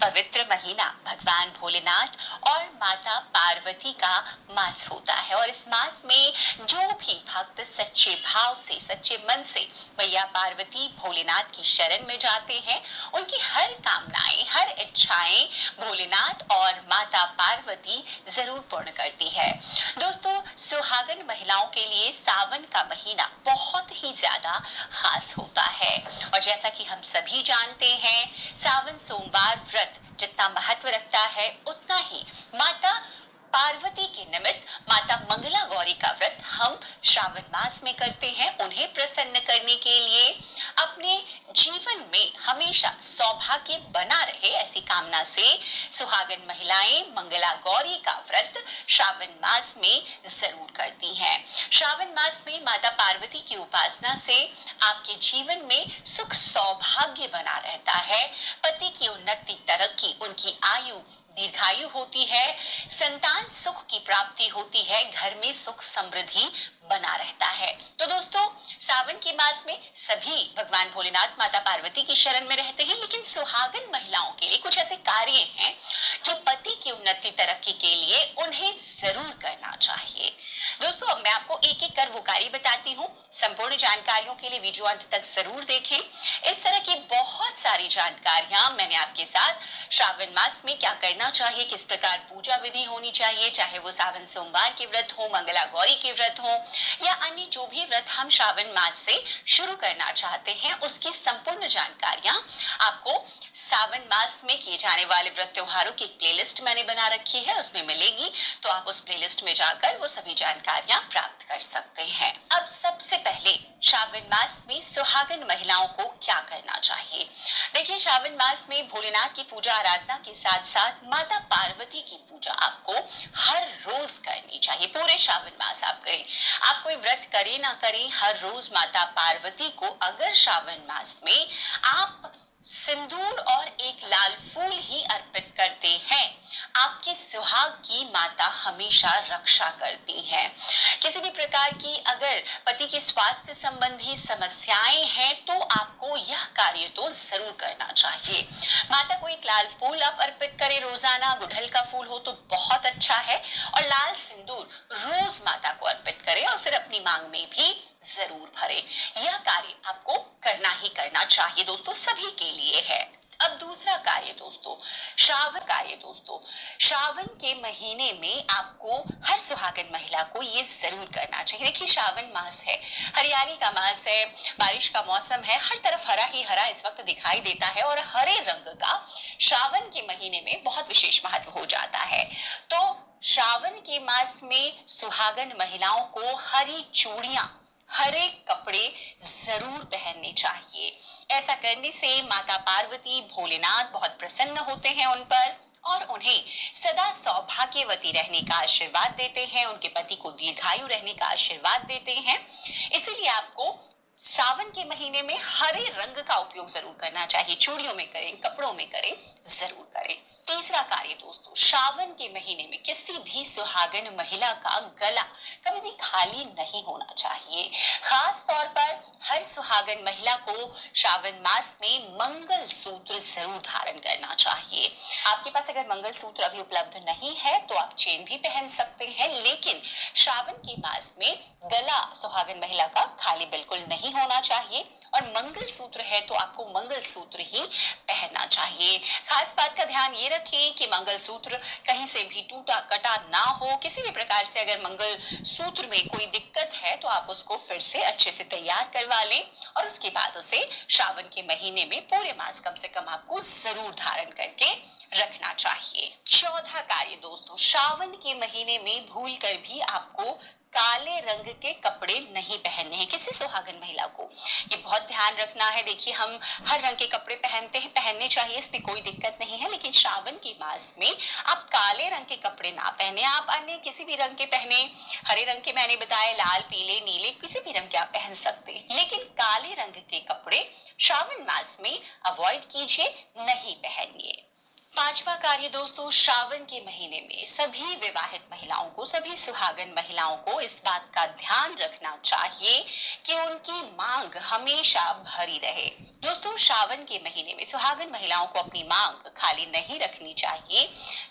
पवित्र महीना भगवान भोलेनाथ और माता पार्वती का मास होता है और इस मास में जो भी भक्त सच्चे भाव से सच्चे मन से मैया पार्वती भोलेनाथ की शरण में जाते हैं उनकी हर कामनाएं हर इच्छाएं भोलेनाथ और माता पार्वती जरूर पूर्ण करती है। दोस्तों, सुहागन महिलाओं के लिए सावन का महीना बहुत ही ज्यादा खास होता है और जैसा कि हम सभी जानते हैं, सावन सोमवार व्रत जितना महत्व रखता है उतना ही माता पार्वती के निमित्त माता मंगला गौरी का व्रत हम श्रावण मास में करते हैं। उन्हें प्रसन्न करने के लिए अपने जीवन में हमेशा सौभाग्य बना रहे ऐसी कामना से सुहागन महिलाएं मंगला गौरी का व्रत श्रावण मास में जरूर करती हैं। श्रावण मास में माता पार्वती की उपासना से आपके जीवन में सुख सौभाग्य बना रहता है, पति की उन्नति तरक्की, उनकी आयु दीर्घायु होती है, संतान सुख की प्राप्ति होती है, घर में सुख समृद्धि बना रहता है। तो दोस्तों, सावन के मास में सभी भगवान भोलेनाथ माता पार्वती की शरण में रहते हैं, लेकिन सुहागन महिलाओं के लिए कुछ ऐसे कार्य हैं जो पति की उन्नति तरक्की के लिए उन्हें जरूर करना चाहिए। दोस्तों, अब मैं आपको एक एक कर वो कार्य बताती हूँ। संपूर्ण जानकारियों के लिए वीडियो अंत तक जरूर देखें। इस तरह की बहुत सारी जानकारियां मैंने आपके साथ श्रावण मास में क्या करना चाहिए, किस प्रकार पूजा विधि होनी चाहिए, चाहे वो सावन सोमवार के व्रत हो, मंगला गौरी के व्रत हो या अन्य जो भी व्रत हम श्रावण मास से शुरू करना चाहते हैं, उसकी संपूर्ण जानकारियां आपको सावन मास में किए जाने वाले व्रत त्योहारों की प्लेलिस्ट मैंने बना रखी है, उसमें मिलेगी। तो आप उस प्लेलिस्ट में जाकर वो सभी जानकारियां प्राप्त कर सकते हैं। अब सबसे पहले श्रावण मास में सुहागन महिलाओं को क्या करना चाहिए। देखिए, श्रावण मास में भोलेनाथ की पूजा आराधना के साथ साथ माता पार्वती की पूजा आपको हर रोज करनी चाहिए। पूरे श्रावण मास आप करें, आप कोई व्रत करें ना करें, हर रोज माता पार्वती को अगर श्रावण मास में आप सिंदूर और एक लाल फूल ही अर्पित करते हैं, आपके सुहाग की माता हमेशा रक्षा करती है। किसी भी प्रकार की अगर पति के स्वास्थ्य संबंधी समस्याएं हैं तो आपको यह कार्य तो जरूर करना चाहिए। माता को एक लाल फूल आप अर्पित करें रोजाना, गुड़हल का फूल हो तो बहुत अच्छा है, और लाल सिंदूर रोज माता को अर्पित करें और फिर अपनी मांग में भी जरूर भरे। यह कार्य आपको करना ही करना चाहिए दोस्तों, सभी के लिए है। अब दूसरा कार्य दोस्तों, श्रावण के महीने में आपको हर सुहागन महिला को ये जरूर करना चाहिए। देखिए, श्रावण मास है, हरियाली का मास है, बारिश का मौसम है, हर तरफ हरा ही हरा इस वक्त दिखाई देता है और हरे रंग का श्रावण के महीने में बहुत विशेष महत्व हो जाता है। तो श्रावण के मास में सुहागन महिलाओं को हरी चूड़ियां, हरे कपड़े जरूर पहनने चाहिए। ऐसा करने से माता पार्वती भोलेनाथ बहुत प्रसन्न होते हैं उन पर और उन्हें सदा सौभाग्यवती रहने का आशीर्वाद देते हैं, उनके पति को दीर्घायु रहने का आशीर्वाद देते हैं। इसीलिए आपको सावन के महीने में हरे रंग का उपयोग जरूर करना चाहिए। चूड़ियों में करें, कपड़ों में करें, जरूर करें। तीसरा कार्य दोस्तों, श्रावण के महीने में किसी भी सुहागन महिला का गला कभी भी खाली नहीं होना चाहिए। खास तौर पर हर सुहागन महिला को श्रावण मास में मंगल सूत्र जरूर धारण करना चाहिए। आपके पास अगर मंगल सूत्र अभी उपलब्ध नहीं है तो आप चेन भी पहन सकते हैं, लेकिन श्रावण के मास में गला सुहागन महिला का खाली बिल्कुल नहीं होना चाहिए और मंगल सूत्र है तो आपको मंगल सूत्र ही पहनना चाहिए। खास बात का ध्यान ये रखें कि मंगल सूत्र कहीं से भी टूटा कटा ना हो। किसी भी प्रकार से अगर मंगल सूत्र में कोई दिक्कत है तो आप उसको फिर से अच्छे से तैयार करवा लें और उसके बाद उसे श्रावण के महीने में पूरे मास कम से कम आपको जरूर धारण करके रखना चाहिए। चौथा कार्य दोस्तों, श्रावण के महीने में भूल कर भी आपको काले रंग के कपड़े नहीं पहनने हैं किसी सुहागन महिला को। ये बहुत ध्यान रखना है। देखिए, हम हर रंग के कपड़े पहनते हैं, पहनने चाहिए, इसमें कोई दिक्कत नहीं है, लेकिन श्रावण के मास में आप काले रंग के कपड़े ना पहने। आप अन्य किसी भी रंग के पहने, हरे रंग के मैंने बताए, लाल पीले नीले किसी भी रंग के आप पहन सकते हैं, लेकिन काले रंग के कपड़े श्रावण मास में अवॉइड कीजिए, नहीं पहनिए। पांचवा कार्य दोस्तों, श्रावण के महीने में सभी विवाहित महिलाओं को, सभी सुहागन महिलाओं को इस बात का ध्यान रखना चाहिए कि उनकी मांग हमेशा भरी रहे। दोस्तों, श्रावण के महीने में सुहागन महिलाओं को अपनी मांग खाली नहीं रखनी चाहिए।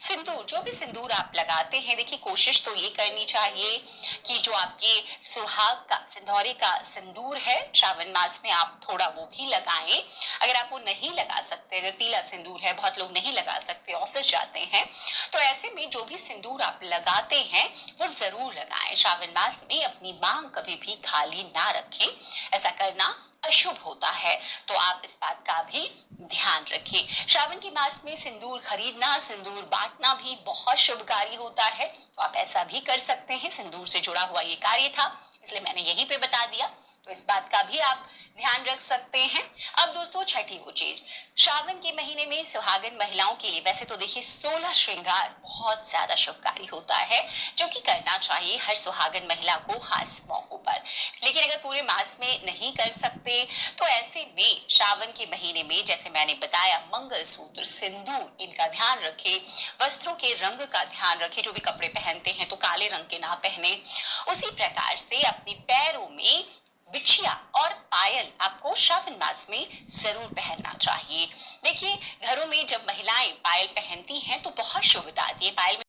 सिंदूर, जो भी सिंदूर आप लगाते हैं, देखिए कोशिश तो ये करनी चाहिए कि जो आपके सुहाग का, सिंदूरी का सिंदूर है, श्रावण मास में आप थोड़ा वो भी लगाएं। अगर आप वो नहीं लगा सकते, अगर पीला सिंदूर है, बहुत लोग नहीं लगा सकते, ऑफिस जाते हैं, तो ऐसे में जो भी सिंदूर आप लगाते हैं वो जरूर लगाएं। श्रावण मास में अपनी मांग कभी भी खाली ना रखें, ऐसा करना अशुभ होता है, तो आप इस बात का भी ध्यान रखें। श्रावण के मास में सिंदूर खरीदना, सिंदूर बांटना भी बहुत शुभकारी होता है, तो आप ऐसा भी कर सकते हैं। सिंदूर से जुड़ा हुआ ये कार्य था, इसलिए मैंने यहीं पे बता दिया, तो इस बात का भी आप ध्यान रख सकते हैं। अब दोस्तों, छठी वो चीज, श्रावण के महीने में सुहागन महिलाओं के लिए वैसे तो देखिए 16 श्रृंगार बहुत ज्यादा शुभकारी होता है, जो कि करना चाहिए हर सुहागन महिला को खास मौकों पर। लेकिन अगर पूरे मास में नहीं कर सकते, तो ऐसे में श्रावण के महीने में जैसे मैंने बताया, मंगलसूत्र, सिंदूर, इनका ध्यान रखें। वस्त्रों के रंग का ध्यान रखें, जो भी कपड़े पहनते हैं तो काले रंग के ना पहने। उसी प्रकार से अपने पैरों में बिछिया और पायल आपको श्रावण मास में जरूर पहनना चाहिए। देखिए, घरों में जब महिलाएं पायल पहनती हैं तो बहुत शुभता आती है। पायल